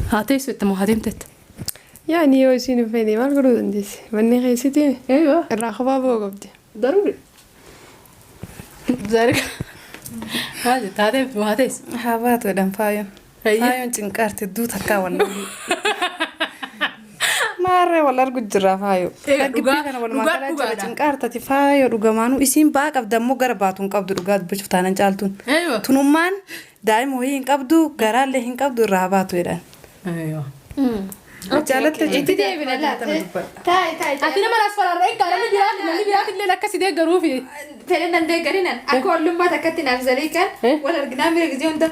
هاتيس أنت مو هاتمتت يعني يوسين فيني ما القرود عنديس مني خيستي أيوة الرخبة بوقبتي ضروري ذلك هذا هاتيس مو هاتيس حابات ودم فايون أيوة. فايون تنكارت الدوت هكاون مارة ولا أرجو الجرافايو أنا ولا ما كلا تنكارت تفايو رجمانو اسم باك أبدا مو قرباتون قبض رجاد بشوفتنا نجالتون أيوة تنومان دائما هو ينقبضو قرال له ينقبضو الرهبات ويران أيوة جالت انت دي بنا لا تاي أكيد ما نسفر الرئيس كلام اللي بياكل لنا كسيدة جروفي فعلا ده قرينا أكل ما تكتنا بزليكا ولا رجنا مرجزون ده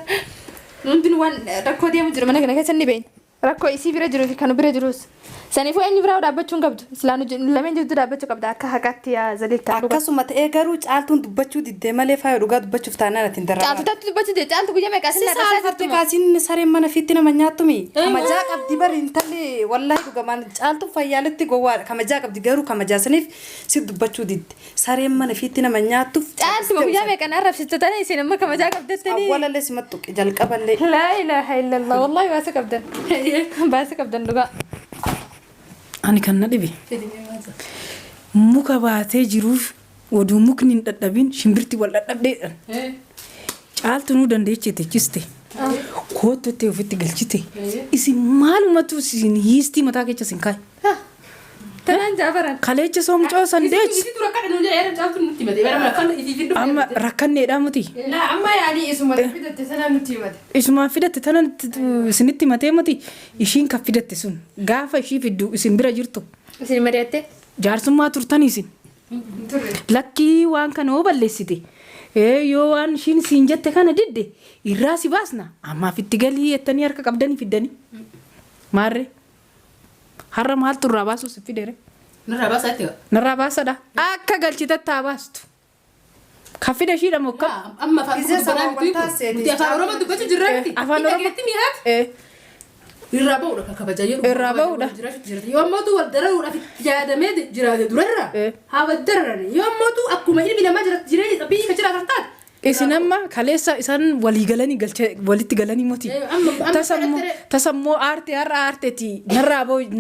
نندن وان ركوا دي مجرمنا كنا كسني بين ركوا يسي برجلوس كانوا برجلوس سنفو إني براو دابتشون قبض سلانو لمن جد دابتشون قبض أكها حكت يا زليكا akkasuma ta'ee garuu caaltuun dubbachuu diddee malee faaya dhugaa dubbachuuf taanaan atiin darraa. caaltu tatti dubbachuu dide caaltu guyyaa meeqa Si saalfatte kaasiin sareen mana fiitti nama nyaatumi. Kamajaa qabdi bari intalli wallaahi dhugamaan caaltuun fayyaaletti gowwaadha. Kamajaa qabdi garuu kamajaa saniif si dubbachuu didde. Sareen mana fiitti nama nyaatuuf. caaltu guyyaa meeqa narra fsitatanii isin amma kamajaa qabdattanii awwalallee si mattuqi jalqaballee. laa ilaaha illallah wallahi baasa qabdan baasa qabdan dhugaa Ani kan na dhibe. Muka baatee jiruuf oduu mukni hin dadhabin shimbirti wal dadhabdeedhaan. Caaltunuu dandeechite jiste. Kootu itti ofitti galchite. Isin maalumatu isin hiistii mataa keessa isin kaaye. tanaan jaafaran Kaleecha soomcoo sandeechi. Amma rakkanneedhaa muti. laa amma yaani isuma fidatte sanaan nutti himate Isumaan fidatte tana isinitti matee muti. Ishiin kan fidatte sun gaafa ishii fiddu isin bira jirtu. isin mari'atte Jaarsummaa turtanii isin. turre Lakkii waan kana hoo balleessite. Yoo waan ishiin siin jette kana didde irraa si baasna. Ammaaf itti galii jettanii harka qabdanii fiddanii. Maarree. Har'a maaltu irraa baasuu si fidere? نرى بس أتيو Narraa baasadha. Akka galchitetti haa baastu. Kan fide ishiidha moo kam? أما فاكر بنام تيجي متى أفعل رمضان دبتة جرّتي Afaan Oromoo. ميهات الرابع كبجاير الرابع يوم ما تو الدرر ولا في جادة مد جرادة دررة هذا الدرر يوم ما تو أكو ما إلي لما جرت جرادة أبي كجرا كرتات Isin amma kaleessa isaan walii galanii galchee walitti galanii moti. Tasammoo aartee har'a aarteeti.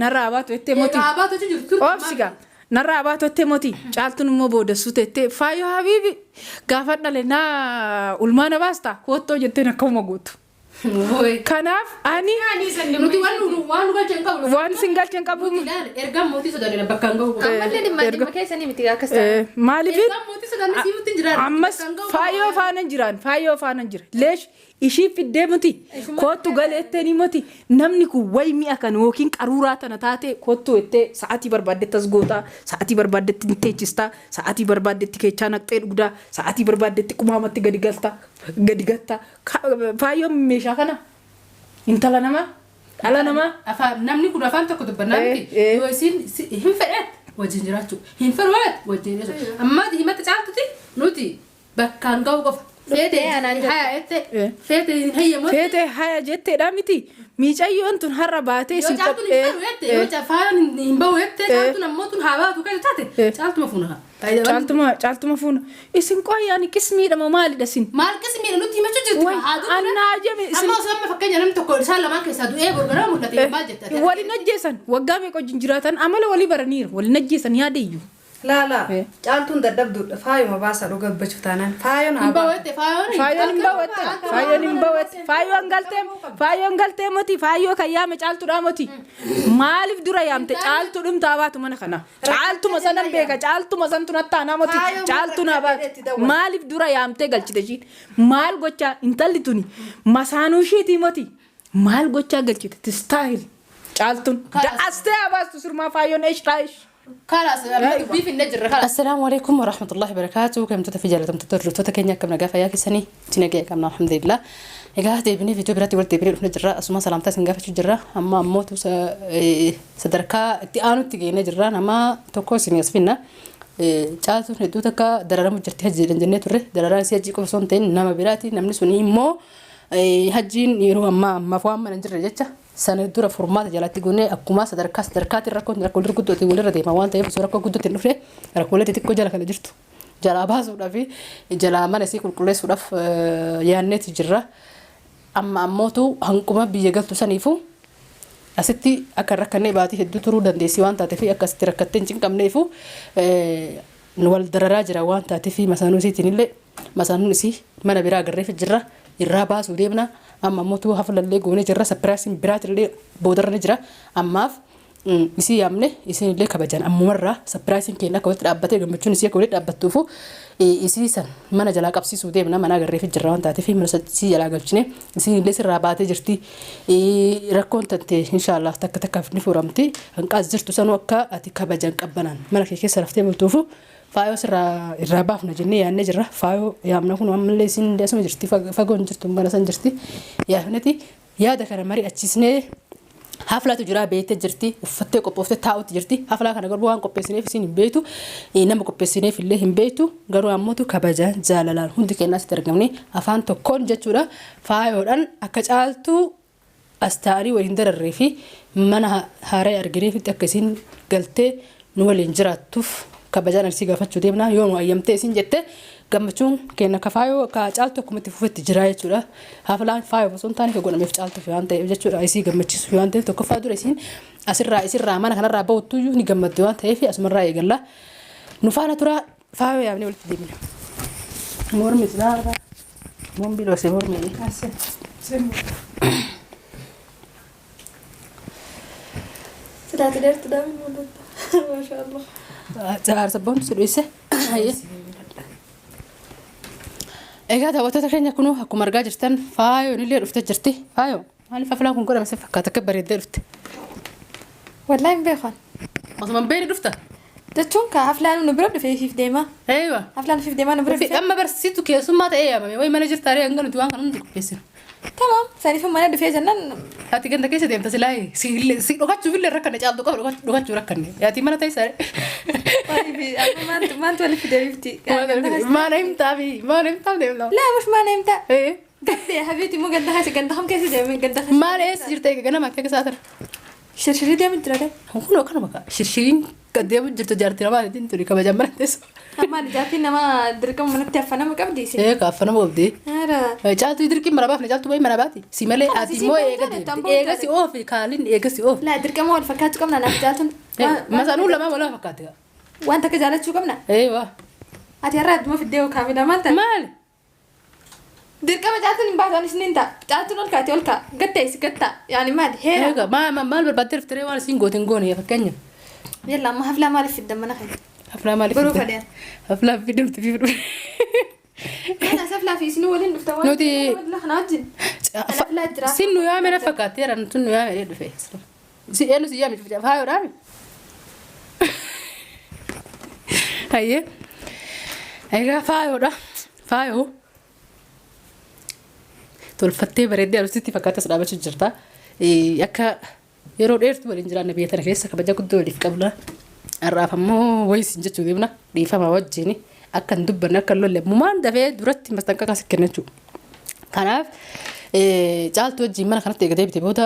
Narraa baatu jettee moti. أبا تجي Oobsiga. Narraa baatu jettee moti. Caaltuun immoo boodessuu teettee faayoo habiibi. Gaafa dhale naa ulmaana baasta. Koottoo jetteen akkuma gootu. Kanaaf ani nuti waan galcheen qabu waan isin galcheen qabu. ergaan mootii sodaadina bakka hin gahu ammallee dhimma keessanii miti akkas ta'a Maaliif ergaan mootii sodaadina si nuti jiraan ammas faayoo faana jiraan faayoo faana jira leesh ishii fiddee miti kootu galeettee miti namni kun wayi mi'a kan yookiin qaruuraa tana taate kootu ettee sa'aatii barbaaddetti as gootaa sa'aatii barbaaddetti teechistaa sa'aatii barbaaddetti keechaa naqxee dhugdaa sa'aatii barbaaddetti qumaamatti gadi gatta faayoo meeshaa kana intala namaa dhala namaa afaan namni kun afaan tokko dubbannaa miti yoo isin hin fedhet wajjin jiraachuu hin fedhet wajjin jiraachuu amma himata caaltuti nuti bakkaan gahu qofa feete haya ette feete hin hayyamu feete haya jetteedha miti miicayyoon tun har'a baatee yoo caaltuun hin fedhu ette yoo caalfaan hin bahu ette caaltuun ammoo tun haa baatu kan taate caaltuma fuuna caaltuma fuuna isin qoyyaan qismiidha moo maalidha isin maal qismiidha nuti himachuu jirti annaa jeme isin amma osoo amma fakkeenya namni tokko isaan lamaan keessaa du'ee gurguraa mul'ate maal jetta walin ajjeesan waggaa meeqa wajjin jiraatan amala walii baraniira walin ajjeesan yaadeeyyu Lala, caaltuun dadhabduudha. Faayuma baasa dhugaa bachuuf taanaan. Faayoon haa baawwatte faayoon galtee moti faayoo kan yaame caaltuudha moti maaliif dura yaamte caaltuu dhumtaa baatu mana kana caaltuma sanan beeka caaltuma san tun attaanaa moti caaltuun haa baatu maaliif dura yaamtee galchite ishiin maal gochaa intalli tuni masaanuu ishiitii moti maal gochaa galchite tistaayil caaltuun da'astee haa baastu sirmaa faayoon eeshtaayish. خلاص بيف النجر خلاص السلام عليكم ورحمة الله وبركاته كم تتفجر لكم تطر توتكني كم نجا فياك سني تنجي كم الحمد لله يجاه بني في تبرة ولد تبرة نجرة أسمع سلامتها سنجا في جرة أما موت صدركا تيانو تيجي نجرة أما توكوس يسفينا جاتو ندوتك درارة مجرتي هجي الجنة تره درارة سيجي كم صنتين نما براتي نمني سوني مو هجين يروح ما فهم من نجرة جتة سنة دورة فورمات جلاتي قلنا أكما صدركات الركون ركول ركود تقول ردي ما وانت يبصر ركول قدوة النفرة ركول تتكو جلا كلا جرتو جلا باز ولا في جلا ما نسي كل سورة يانة تجرة أما موتو هنكما بيجعل تسانيفو asitti akka rakkannee baatii hedduu turuu dandeessi waan taateef akkasitti rakkattee hin cinqabneefu nu wal dararaa jira waan taateef masaanuu isiitiin illee masaanuun isii mana biraa agarreef jirra irraa baasuu deemna amma mootuu haflallee goonee jirra sapiraasiin biraatillee boodarra jira ammaaf isii yaamne isin illee kabajan ammumarraa sapiraasiin keenya akka walitti dhaabbatee gammachuun isii akka walitti dhaabbattuufu isii san mana jalaa qabsiisuu deemna mana agarreef jirra waan taateef mana isii jalaa galchine isin illee sirraa baatee jirti rakkoon tante inshaallah takka takkaaf ni furamti hanqaas jirtu sanuu akka ati kabajan qabbanaan mana kee keessa raftee bultuufu faayoo sirraa irraa baafna jennee yaannee jirra faayoo yaamna kun ammallee isin illee asuma jirti fagoon jirtu mana san jirti yaafneti yaada kana mari'achiisnee haflaatu jira beete jirti uffattee qophooftee taa'utti jirti haflaa kana garuu waan qopheessineef isin hin beektu nama qopheessineef illee hin beektu garuu ammootu kabajaan jaalalaan hundi keenyaa asitti argamne afaan tokkoon jechuudha faayoodhaan akka caaltuu as ta'anii waliin dararree fi mana haaraa argineefitti akka isin galtee nu waliin jiraattuuf kabajaan arsii gaafachuu deemna yoo nu ayyamtee isin jette gammachuun keenya ka faayoo ka caaltu akkumatti fufetti jira jechuudha haflaan faayoo osoo hin taane ka godhameef caaltu fi waan ta'eef jechuudha isii gammachiisu fi waan ta'eef tokkoffaa dura isiin asirraa mana kanarraa ba'uttuyyuu ni gammadde waan ta'eef asumarraa eegalla nu faana tura faayoo yaabnee walitti deemna mormi ilaala mormi loose mormi sidaati dheertu daawin mul'ata maashaallah Sabboon sudhise. Egaa daawwattoota keenya kunuu akkuma argaa jirtan faayoon illee dhuftee jirti. Faayoo maaliif haflaan kun godhame si fakkaata akka bareeddee dhufte? Wallaahi hin beekan. Osuma hin beekne dhufta? Jechuun ka haflaan nu bira dhufee fiif deema. Eeyywa. Haflaan fiif deemaa nu bira dhufee. Amma barsiistu keessummaa ta'ee yaamame wayi mana jirtaaree hanga nuti waan kana hundi qopheessinu. Tamam saniif mana dhufee jennaan. Ati ganda keessa deemta silaa si dhokachuuf illee rakkanne caaltu qofa dhokachuu rakkanne. Yaati mana ta'e sare. Maantu waliif deebifti. Maana himtaafi maana himtaaf deemna. Laa mush maana himtaa. Gaddee habiiti moo ganda haasi ganda ham keessa deemee ganda haasi. Maana eessa jirta eega ganama akka keessaa tara. Shirshirrii deemu jira dee. Kunoo kana maqaa shirshiriin gaddeemu jirtu jaartii namaa ittiin turi kabajan mana teessu. Ammaan jaartiin nama dirqama manatti affanama qabdi. Ka affanama qabdi. Caaltuu dirqii mana baafne caaltuu bayi mana baati. Si malee ati immoo eega deemte. Eega si oofi kaalin eega si oofi. Laa dirqama wal fakkaachuu qabna naaf jaaltuun. Masaanuu lamaa wal fakkaate. Waan takka jaalachuu qabna. Eewa. Ati har'a adduma fiddee kaamila maanta. Maali? Dirqama caaltuun hin baatan isiniin ta'a. Caaltuun ol kaatee ol kaa. Gattee si gatta. Yaani maali? Heera. Eega maal barbaaddee dhuftere waan isin goote hin goone fakkeenya. Yalla amma haflaa maaliif fiddan mana kana? Haflaa maaliif fiddan? Baruu fadheen. Haflaa fidamti fi fidhu. Kana haflaa fi isin waliin dhufta waan. Nuti. Kana wajjin. Haflaa jira. Sin nu yaame na fakkaateera nuti nu yaame dhufe. Si eenyu si yaame dhufe faayoodhaan. Hayyee. Egaa faayoodha. Faayoo. Tolfattee bareeddee alusitti fakkaatas dhaabachuu jirta. Akka yeroo dheertuu waliin jiraanne biyya tana keessa kabaja guddoo waliif qabna. Har'aaf ammoo wayisiin jechuu deemna dhiifama wajjin akka hin dubbanne akka hin lolle mumaan dafee duratti mastanqaqaa si kenna jechuudha. Kanaaf caaltuu wajjin mana kanatti eega deebite booda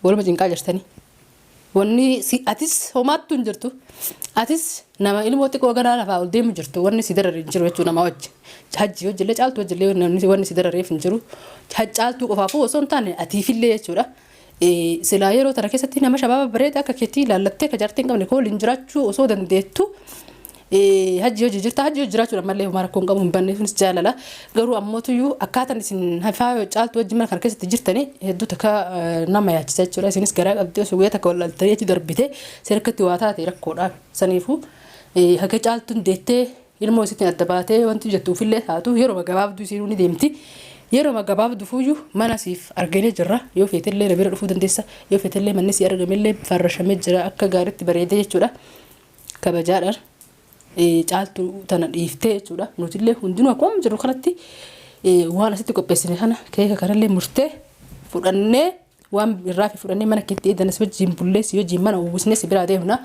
waluma cinqaa jirtanii. Wanni si atis homaattuu hin jirtu. Atis nama ilmoo xiqqoo ganaa lafaa ol deemu jirtu wanni si dararee hin jiru jechuudha nama wajjin. Hajji hojillee caaltuu hojillee wanni si darareef hin jiru. Caaltuu qofaafuu osoo hin taane atiifillee jechuudha. Silaa yeroo tana keessatti nama shabaaba bareedaa akka keetii ilaallattee ka jaartii hin qabne koo waliin jiraachuu osoo dandeettu hajji hojii jirta hajji hojii jiraachuu ammallee homaa rakkoo hin qabu hin banne sunis jaalala garuu ammootuyyuu akkaataan isin faayoo caaltuu wajjin mana kana keessatti jirtanii hedduu takka nama yaachisa jechuudha isinis garaa qabdee osoo guyyaa takka walaaltanii achi darbite seerkatti waa taate rakkoodhaan saniifuu haga caaltuun deettee ilmoo isittiin adda baatee wanti jettuufillee taatu yeroo gabaabduu isiinuu ni deemti. Yeroo gabaabduu fuuyyuu mana siif arginee jirra yoo feetillee na bira dhufuu dandeessa yoo feetillee manni si argamellee farrashamee jira akka gaariitti bareedee jechuudha kabajaadhaan caaltuu tana dhiiftee jechuudha nutillee hundinuu akkuma jiru kanatti waan asitti qopheessine kana keeka kanallee murtee fudhannee waan irraa fi fudhannee mana keetti eedanas wajjin bulleessi wajjin mana uwwisnee si biraa deemna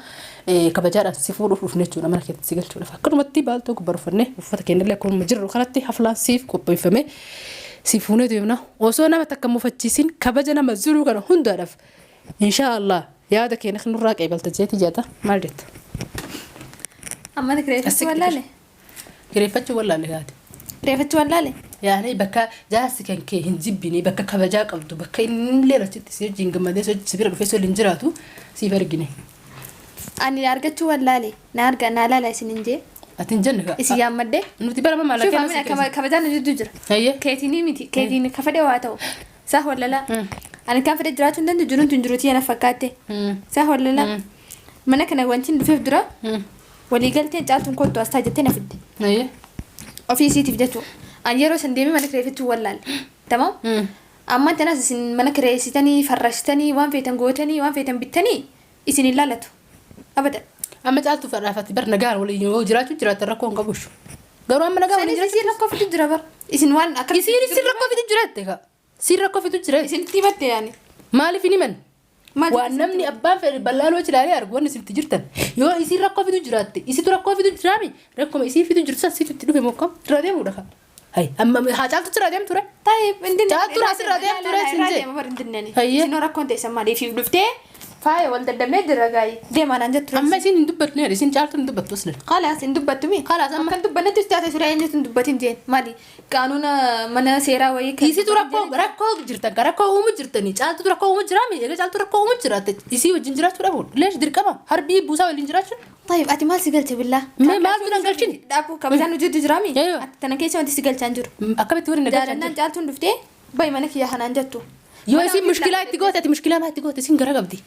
kabajaadhaan si fuudhuuf dhufne jechuudha mana keetti si galchuudhaaf akkanumatti baaltoo gubbarufannee uffata keenyallee akkuma jiru kanatti haflaan siif qopheeffame. Si fuunee deemna osoo nama takka mufachiisin kabaja nama zuruu kana hundaadhaaf inshaallah yaada keenya kan nurraa qeebalta jeeti jetta maal jetta amma kireeffachuu wallaalle kireeffachuu wallaalle gaati ريفتش ولا لي يعني بكا جاسي كان كي هنزبني بكا كبجاك أبدو بكا إن ليرة تسير جين قم ده سبير في سول إنجراتو سيفر جنيه أنا أرجعت ولا لي نارجع نالا لا سننجي أتنجنها إيش يا مدة إنه تبى ما مالك شوف أنا كم كبجان جدجر هي كيتيني متي كيتيني كفدي واتو صح ولا لا أنا كان فدي جرات عندنا جرون تنجروتي أنا فكاتي صح ولا لا من كنا وانتين في درا ولي قلت أنت أنتم كنتوا استاجتنا في الدين هي أوفيسي تفجتوا أنا يرو سنديمي منك ريفتوا ولا تمام أما أنت ناس منك رئيستني فرشتني وان في تنقوتني وان في تنبتني إسني الله لتو أبدا أما جالتو فرافة برنا قال ولا يوجراتو جرات الركون قبوش قالوا أما نقول سني يصير ركوا في الجرابر إسن وان أكل يصير ركوا في الجرات تكا يصير ركوا في الجرات إسن تيمت يعني مالي فيني من ما وأنمني أبان في البلال وجه لاري أرجوان سنت جرتن يو يصير ركوا في الجرات يصير ركوا في الجرامي ركوا يصير في الجرات سير تدلو في موكم ترى مو دخل هاي أما حاجات ترى ديم ترى طيب عندنا ترى سر ديم ترى سنجي ما برندنني هي إسنو ركون تسمى لي في بلفتة فاي ولد دمه درجاي ديما أنا جت أما سين ندبت نير سين جالت ندبت وصل خلاص ندبت مين خلاص أما كنت دبنا تستعد سوري إني تندبتين زين مالي قانونا منا سيرا ويا يصير ركوا جرتن ركوا ومو جرتني جالت ركوا ومو جرامي إذا جالت ركوا ومو جرات يصير الجنجرات ترى بقول ليش دركما هربي بوسا والجنجرات طيب أتي ما سجلت بالله ما تقول قالتني دابو كابتن وجد جرامي أيوه أتنكيش وانت سجلت عنجر أكمل توري نقاش جالنا جالت ندفتة باي منك يا حنان جتو يو يصير مشكلة تقول تأتي مشكلة ما تقول تسين قرا قبدي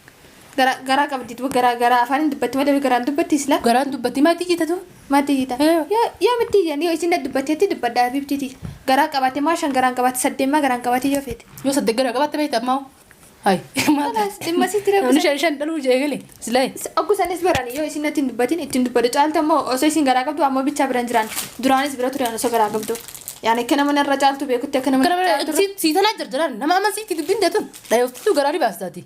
gara kabdi tu gara afaan dubbatti malee gara dubbatti isla قرا دبتي ما تيجي تدو ما تيجي تا يا متي يعني يو isin dubbatti dubbadda bibtiti gara qabate ma shan gara qabate saddeema gara qabate yoo fete يو صدق قرا قبت بيت أماو هاي ما خلاص dimma si tira أنا شان دلو جايلي سلاي aku sanis barani yo isin natin dubbatin ittin dubbadu caalta mo oso isin gara qabdu amma bicha biran jiran duraanis bira ture oso gara qabdu يعني كنا من الرجال تبي كنت كنا من سيدنا جرجران نما ما سيتي تبين دتون لا يفتو قراري باستاتي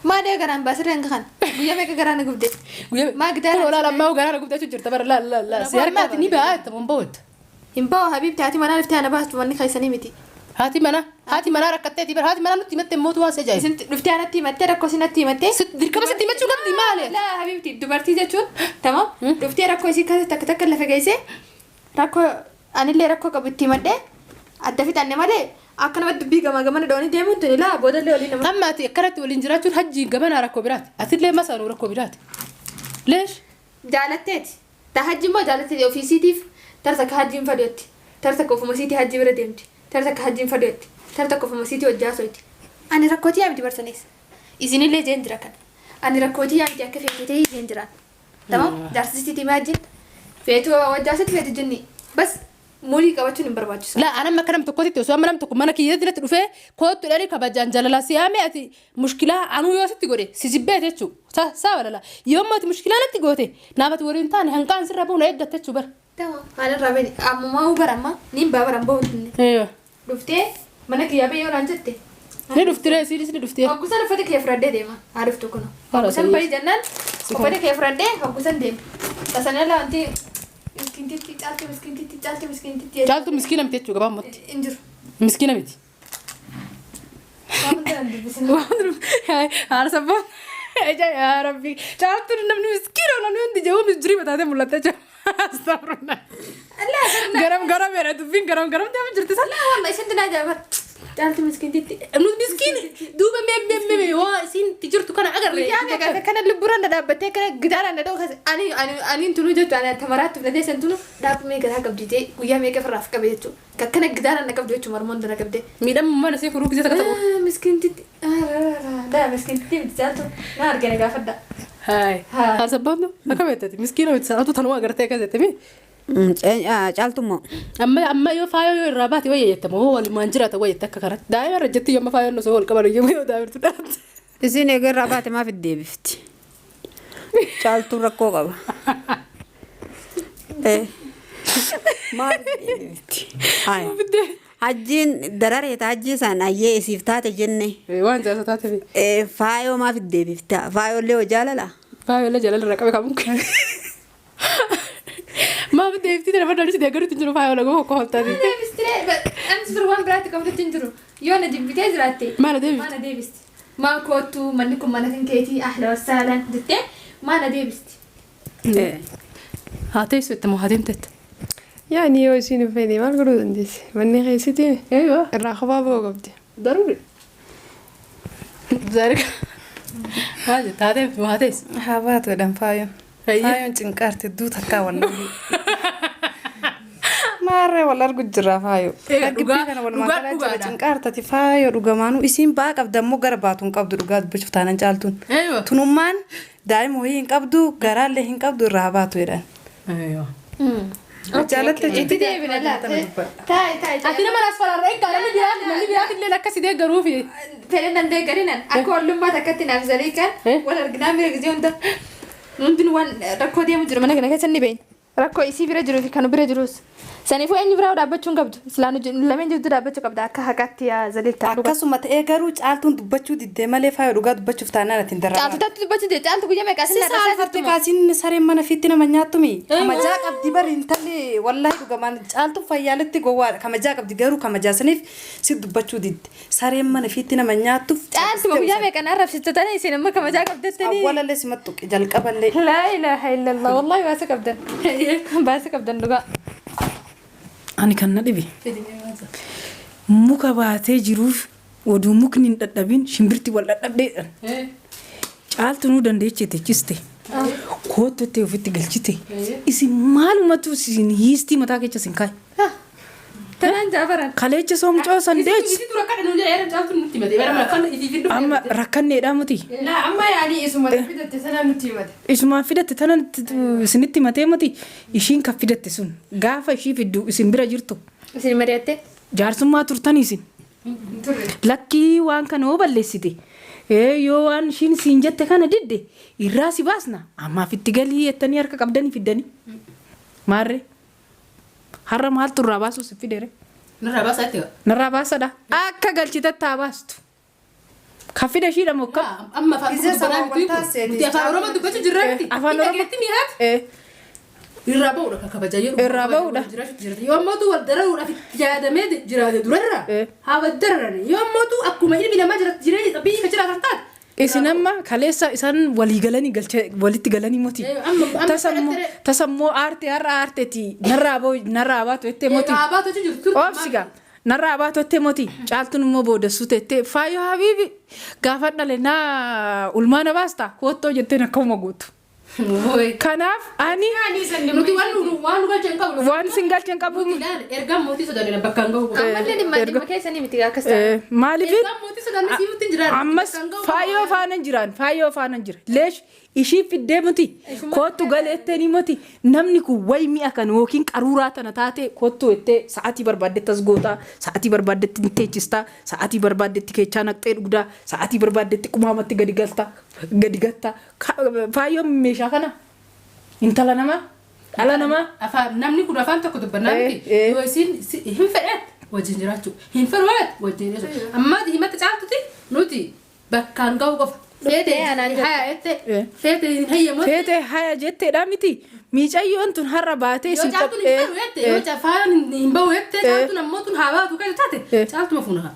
ما ده قران بس رنگ خان ويا ميك قران قبدي ما قدر ولا لما هو قرار قبدي تجر تبر لا لا لا سيارة ني بقى تمام بوت ينبو حبيبتي هاتي ما عرفتي انا بس واني خايسني متي هاتي منا ركعتي بر هاتي منا نتي مت موت واسه جاي عرفتي انا تي مت ركو سنتي مت دركبه ستي مت شو قدي مالي لا حبيبتي دبرتي جاتون تمام عرفتي ركو سي كذا تك تك لفجيسه ركو انا اللي ركو قبتي مت أدفيت أني ماله أكن ما تبي كمان كمان دوني ديمون تني لا بدل لي ولينا أما تكرت والإنجرات والحج كمان ركوبرات أتد ليه مثلا ركوبرات ليش جالتت تهجي ما جالتت أوفيسيتيف ترتك هجين فديت ترتك أوف مسيتي هجي برديمت ترتك هجين فديت ترتك أوف مسيتي وجاسويت أنا ركوتي أمتي برسنيس إذن اللي جندرا كان أنا ركوتي أمتي أكفي كتير جندرا تمام جالستي تيماجين فيتو وجاست فيت جني بس مولي كابتن برباجس لا انا ما كلمت كوتي تو ما نمت كمانا كي يدرت دفه كوت داري كبجان جللا سيامي اتي مشكله انو يوسف تغوري سيجبت تشو سا ولا لا يوم ما مشكله انت غوتي نابت ورين تاني هنكان سربونا يبدا تشو بر تمام انا رابني اما ما هو برما نيم بابرم بو ايوه دفتي منك يا بيو رانجتي ني دفتي سيريس ني دفتي اكوسن فدك يا فرد ديما عرفتو كنو خلاص اكوسن باي جنان فدك يا فرد اكوسن ديم تسنى لا انت مسكينتي جالتو مسكينه متيتو غبا مت انجر مسكينه متي هاي عارفه يا ربي جالتو نمن مسكينه ولا نندي جو مجري بتاعه ملته استغفر الله لا غرام يا رد غرام ده مجرتي لا والله سنتنا جابر جالتو مسكينتي انو مسكين دوبا مي وا سين تجرتو كان اغر يعني كان اللبران دابته كان غدار انا دو اني انتو جت انا تمرات بدي سنتو داب مي غدا قبديتي ويا مي كفراف قبيتو كان غدار انا قبديتو مرمون دنا قبدي ميدم ما نسي فروق زي تكتبو مسكينتي لا مسكينتي بتاعته نار كان غافدا هاي هرسبانو اكمتتي مسكينه بتسالتو تنوا غرتي كذا تمي caaltummo amma yo faayo yo rabaati way yetamo wal manjirata way takka karat daima rajati yoma faayo no soo kabar yo daawirtu dhat isin eger rabaati ma fi deebifti caaltu rakkoo qaba ma deebifti hay hajjiin darareeta hajjii san ayyee isiif taate jenne waan jaasa taate faayo ma fi deebifta faayo illee hojaalala faayo illee jalala raqabe kamun ما بدي يفتي أنا بدي أرسل أقول تنجرو فاي ولا جوه كهول تاني. أنا سبروان براتي كم تنجرو يونا دي بتاعي زراتي. ما أنا ديفست. ما أنا ديفست. ما كوتو منكم منكن كيتي أحلى وسهلا دتة ما أنا ديفست. هاتي سويت مو هاتين تت. يعني يوسين فيني ما القرود عنديس مني خيستي ايوه الرخبة فوق قبدي ضروري ذلك هذا هذا هابات ودن فايو أيه. فايو تنكارت الدوت هكا والله مارة والله الجرا فايو تنكارت تفايو رجمانو اسم باك أبدا مو قرباتون قبض رجاد بشوفتنا جالتون ايوه تنومان دايم هو ينقبضو قرال له ينقبضو الرهبات ويران ايوه جالت انت دي بنا لا تاي اكيد ما اسفل الرئيس قال لي بياكل لي لك سيدي قروفي فعلا ده قرينا اكل ما تكتنا نزليكا ولا رجنامي رجزيون ده نندن وان ركو دي مجرم انا كنا كسني بين ركو يسي في رجلو في كانوا برجلوس سني فو اني براو دابچون قبض سلانو لمن جود دابچو قبض اكا حقات يا زليكا akkasuma ta'ee garuu caaltuun dubbachuu diddee malee faaya dhugaa dubbachuuf taanaan ati hin darraa. caaltu dubbachuu dide caaltu guyyaa meeqa Si saalfattee kaasiin sareen mana fiitti nama nyaatumi. Kamajaa qabdi bari intalli wallahi dhugamaan caaltuun fayyaaletti gowwaadha. Kamajaa qabdi garuu kamajaa saniif si dubbachuu didde. Sareen mana fiitti nama nyaatuuf. caaltu guyyaa meeqa na rafsitanii isin amma kamajaa qabdattanii awwalallee si mattuqi jalqaballee. la ilaha illallah wallahi baasa qabdan baasa qabdan dhugaa Ani kan na dhibe. Muka baatee jiruuf oduu mukni hin dadhabin shimbirti wal dadhabdeedhaan. Caaltuu dandeechite ciste. Kootu itti ofitti galchite. Isin maalumatu isin hiistii mataa keessa isin kaayi. tanaan jaafaran Kaleecha soomcoo sandeechi. Isi dura kada nunja era jaaltu nutti mate bara mana kan ifi fiddu. Amma rakkanneedhaa muti. لا أما يعني اسمه تفيدة سنة متيمة Isumaan fidatte tana isinitti matee muti ishiin kan fidatte sun gaafa ishii fiddu isin bira jirtu isin mari'atte jaarsummaa turtanii isin. Lakkii waan kana hoo balleessite yoo waan ishiin siin jette kana didde irraa si baasna ammaaf itti galii jettanii harka qabdanii fiddanii maarre har'a maaltu irraa baasuu si fidere Nara basa ati. narraa baasadha akka galchitetti haa baastu kan fida ishiidha moo kam Amma fa Izza bana sababa bitu. taasise, Muti afaan Oromoo dubbachu jirratti. Afaan Oromoo- Dhageetti mi'aat. Irraa ba'uudha kan kabajaa jedhu. Irraa ba'uudha. Yoo ammootu wal dararuudhaaf itti yaadamee jiraate durarra. Haa wal dararani. Yoo ammootu akkuma ilmi namaa jireenya biyyi kan jiraatan taate. isin amma kaleessa isaan walii galanii walitti galanii moti tasammoo aarte har'a aarteeti narraa baatu jettee moti Abaatu jirtu. oobsiga narraa baatu jettee moti caaltuun immoo boodessuu teettee faayoo habiibi gaafa dhale naa ulmaana baasta koottoo jetteen akkuma guutu kanaaf ani Nuti waan galchan qabu. waan isin galchan qabu Ergaan mootii sodaadina bakka hin gahu. ammallee dhimma keessanii miti akkas ta'a maaliif Ergaan mootii sodaadina siifutti hin jiraan. ammas faayoo faanan jiraan faayoo faanan jira leesh ishii fiddee miti kootu galeettee miti namni kun wayi mi'a kan yookiin qaruuraa tana taate kootu jettee sa'aatii barbaaddetti as gootaa sa'aatii barbaaddetti ni teechistaa sa'aatii barbaaddetti keechaa naqxee dhugdaa sa'aatii barbaaddetti qumaamatti gadi gattaa faayoo meeshaa kana intala namaa dhala namaa Afaan namni kun afaan tokko dubbannaa miti. Yoo isin hin fedheet wajjin jiraachuu hin fedheet wajjin jiraachuu. Amma himata caaltuti nuti bakkaan gahu qofa. Feete haya ette feete hin hayyamu. feete haya jetteedha miti miicayyoon tun har'a baatee Yoo caaltuun hin fedhu ette yoo caalfaan hin bahu ette caaltuun ammoo tun haa baatu kan taate caaltuma fuuna.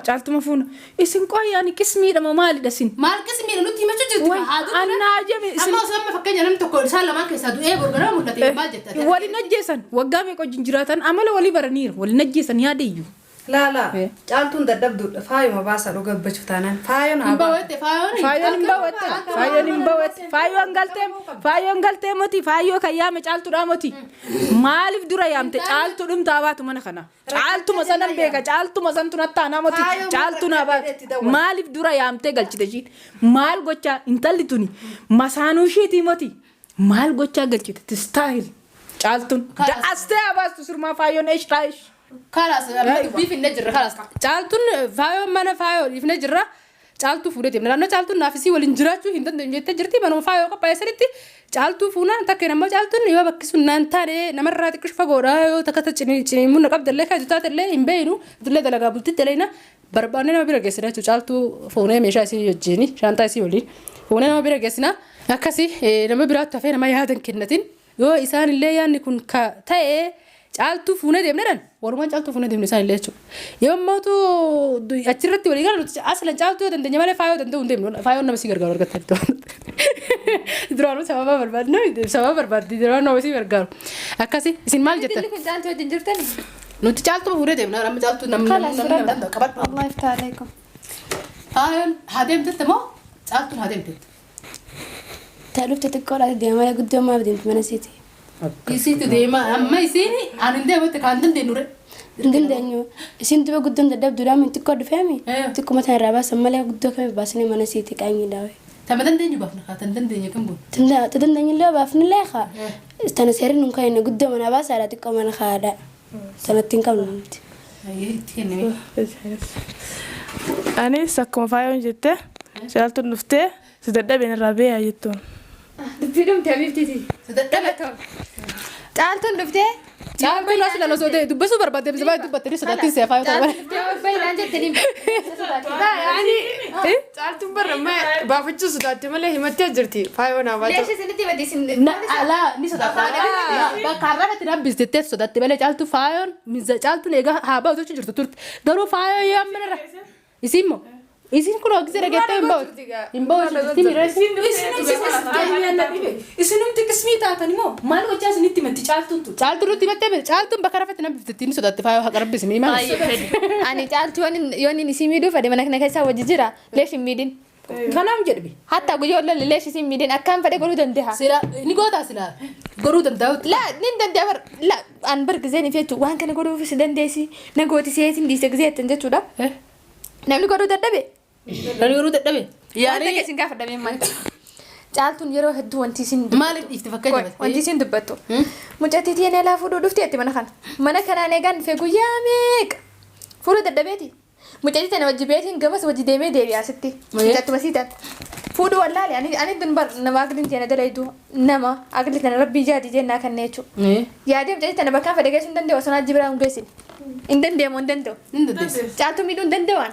caaltuma fuuna isin qoyyaani qismiidhama maalidha sin Maal qismiidha nutti himachuu jirti. annaa jame isin Amma osoo amma fakkeenya namni tokko isaan lamaan keessaa du'ee borgaraa mul'ate maal jetta? waliin ajjeesan waggaa meeqa wajjin jiraatan amala walii baraniira waliin ajjeesan yaadayyuu Laala caaltuun dadhabduudha faayuma baasa dhugaa dubbachuuf taanaan faayoon haa Hin bahu baatu. ette faayoon. faayoon galtee moti faayoo kan yaame caaltuudha moti maaliif dura yaamte caaltuu dhumtaa baatu mana kana caaltuma sanan beeka caaltuma santu nattaanaa moti caaltuun haa baatu maaliif dura yaamtee galchite ishiin maal gochaa intalli tuni masaanuu ishiitii moti maal gochaa galchite tistaayil caaltuun da'astee haa baastu sirmaa faayoon eeshraayish. Kalas dubbii finne jirra kalas. Caaltuun faayoo mana faayoo ifne jirra. Caaltuu fuudhee deemna. Naannoo caaltuun naafisii waliin jiraachuu hin dandeenye jettee jirti. Manuma faayoo qophaa'ee sanitti caaltuu fuunaan takka nammoo caaltuun yoo bakki sun naan taane namarraa xiqqoo fagoodha yoo takka cinimuun qabdallee kan taatellee hin beeynu illee dalagaa bultitti daleena barbaadnee nama bira geessina jechuudha. Caaltuu fuunee meeshaa isii wajjin shaantaa isii waliin fuunee nama bira geessina. Akkasii nama biraatti hafee nama yaadan kennatin yoo isaan illee yaadni kun ta'ee caaltuu fuunee deemnedhaan walumaan caaltuu fuunee deemne isaan illee jechuudha. Yoo ammootu achirratti walii galan aslan caaltuu yoo dandeenya malee faayoo danda'u hin deemnu faayoon nama si gargaaru argattanii Duraanuu sababa barbaadnu sababa barbaaddi duraanuu wasii gargaaru. Akkasi isin maal jettan? Kun caaltu wajjin jirtani. Nuti caaltu fuudhee deemna namni caaltu namni qabadhu. Allah iftaa alaykum. Faayoon haa deemtetti moo caaltuun haa deemtetti? Taalufta xiqqoodhaati deemala guddoo maaf deemti mana isiiti. Isiitu deema amma isiin aan hin deematti kaan dandeenyure. Hin dandeenyu isiin duba guddoon dadhabduudhaan min xiqqoo dhufeemi xiqquma tan irraa baasan malee guddoo kami baasanii mana isiiti qaanyii dhawe. Tama dandeenyu baafna kaa tan dandeenye kan buun. Ta dandeenyillee baafnillee kaa tana seerri nun kaayinne guddoo mana baasaadha xiqqoo mana kaadha sanatti hin qabnu nuti. Itti kenname. Anis akkuma faayoon jette caaltuun dhuftee si dadhabeen irraa beeyaa jettuun. Dubbiidhum tabiiftiti. Dadhabee. Caaltuun dhuftee. Caaltuun as ilaaloo sootee dubbisuu barbaadde bisa baay'ee dubbattanii sodaattiin si'a faayoo ta'uu Baay'inaan jettanii. Caaltuun barra baafachuu sodaatti malee himattee jirti. Faayoo naa baatu. Leeshii isinitti baddiisin. Alaa ni sodaata. Bakka har'aatti dhaabbistettee sodaatti malee caaltu faayoon caaltuun egaa haa baatu jirtu turte garuu faayoo yoo amma irra isin moo isin kun hooggisee dhageettee hin bahu jirti miira isinumti qismii taatan moo maal hojjaa isinitti matti caaltuutu. caaltuun nutti himattee caaltuun bakka rafetti nama biftetti ni sodaatti faayoo haqa rabbis ni maal. Ani caaltu yoon inni isii miidhuu fedhe mana kana keessaa wajji jira leesh hin miidhin. Kanaaf jedhame. Hatta guyyoo lolli leesh isin miidhin akkaan fedhe godhuu danda'a. Sila ni gootaa sila goruu danda'utti. La nin danda'a la an bar gizeen ifeetu waan kana godhuuf si dandeessi na gooti seetin dhiise gizeettan jechuudha. Namni godhuu dadhabe. Namni goruu dadhabe. Yaani isin gaafa dhabee maal. Caaltuun yeroo hedduu wanti isin maaliif dhiifte fakkeenyaaf. wanti isin dubbattu. Mucattii tiyeen elaa fuudhuu dhufti jetti mana kana. Mana kanaan eegaan dhufee guyyaa meeqa fuudhuu dadhabeeti. Mucattii tana wajji beetiin gamas wajji deemee deebi'aa sitti. Mucattuma siitan. Fuudhuu wallaale ani dun bar nama agli tiyana dalaytu nama agli tana rabbii jaati jennaa kannee jechuudha. Yaadee mucattii tana bakkaan fedhe geessu hin danda'u osoo naa jibiraan geessin. Hin dandeenyu hin danda'u. Hin dandeessu. Caaltuu miidhuu hin danda'an.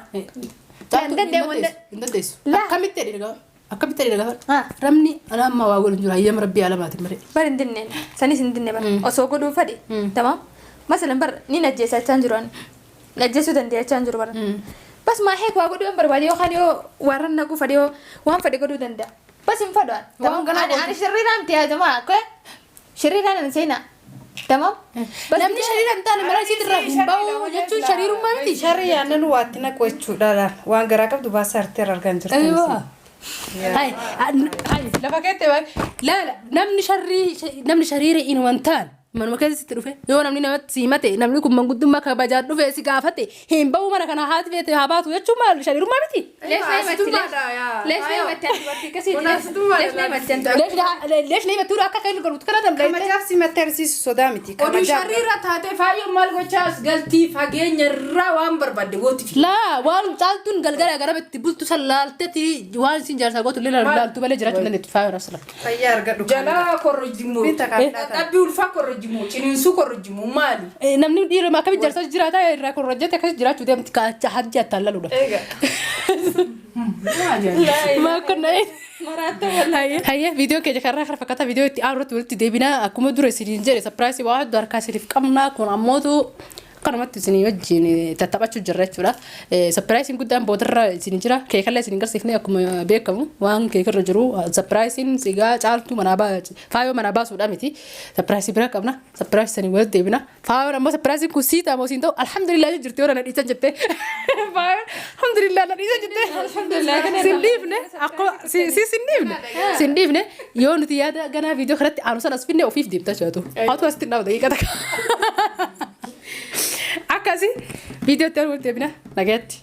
Hin dandeessu. Akkamitti jedhi akkamitti jedhi gaafa. Ramni ana amma waa godhu jiru hayyama rabbii alamaatiin malee. Bar hin dinneen sanis hin dinne bar osoo godhuu fedhe tamam masalan bar ni najjeesachaan jiru ani najjeesuu dandeessachaan jiru bar. Bas maa heek waa godhuu hin barbaade yookaan yoo warran naquu fedhe yoo waan fedhe godhuu danda'a. Bas hin fedhu ani shirriidhaan miti yaadamaa akka shirriidhaan hin seenaa. Tamam. Namni shariiraan taane mala isiit irraa hin bahu jechuun shariirummaa miti. Sharri aannan waatti naqu jechuudha. Waan garaa qabdu baasa artee argaan jirtan. Lafa keettee laala namni shariira in wantaan manuma keessatti dhufe yoo namni namatti siimate namni kun manguddummaa kabajaa dhufe si gaafate hin bahu mana kana haati feete haa baatu jechuun maal shariirummaa miti. Leeshlee himattuu akka kan godhutu kana damdee. Kamajaaf si matteersiisu sodaa miti. Oduu shariira taatee faayyoon maal gochaas galtii fageenya irraa waan barbaadde gooti. Laa waan caaltuun galgala garabatti bultu san laaltetti waan isin jaarsaa gootu illee laaltu malee jiraachuu dandeettu faayyoon asirra. Fayyaa argadhu. Jalaa korrojimoo. Dhabbii ulfaa korrojimoo ciniinsuu korrojimoo maali? Namni dhiirri akkamitti jaarsaa jiraata irraa korrojjate akkasii jiraachuu deemti kaachaa hajji attaallaluudha. Maakonna'ee. Hayyee viidiyoo keenya karraa kana fakkaata viidiyoo itti aanutti walitti deebinaa akkuma dura isiniin jedhe sapiraayisii waa hedduu harkaa isiniif qabna kun ammootu kanumatti isinii wajjin tattaphachuu jirra jechuudha. Sapiraayisiin guddaan boodarra isinii jira keekallee isiniin garsiifnee akkuma beekamu waan keekarra jiru sapiraayisiin sigaa caaltuu faayoo manaa baasuudha miti sapiraayisii bira qabna sapiraayisii sanii walitti deebina faayoon ammoo sapiraayisiin kun sii ta'amoo siin ta'u alhamdulillah jirti yoo na dhiisan jettee faayoon alhamdulillah na dhiisan jettee sin dhiifne akkuma sin dhiifne yoo nuti yaada ganaa viidiyoo kanatti aanu san as finne ofiif deemtaa jiraatu haatu asitti dhaabata hiikata akkasi viidiyootti walitti deebina nagaatti.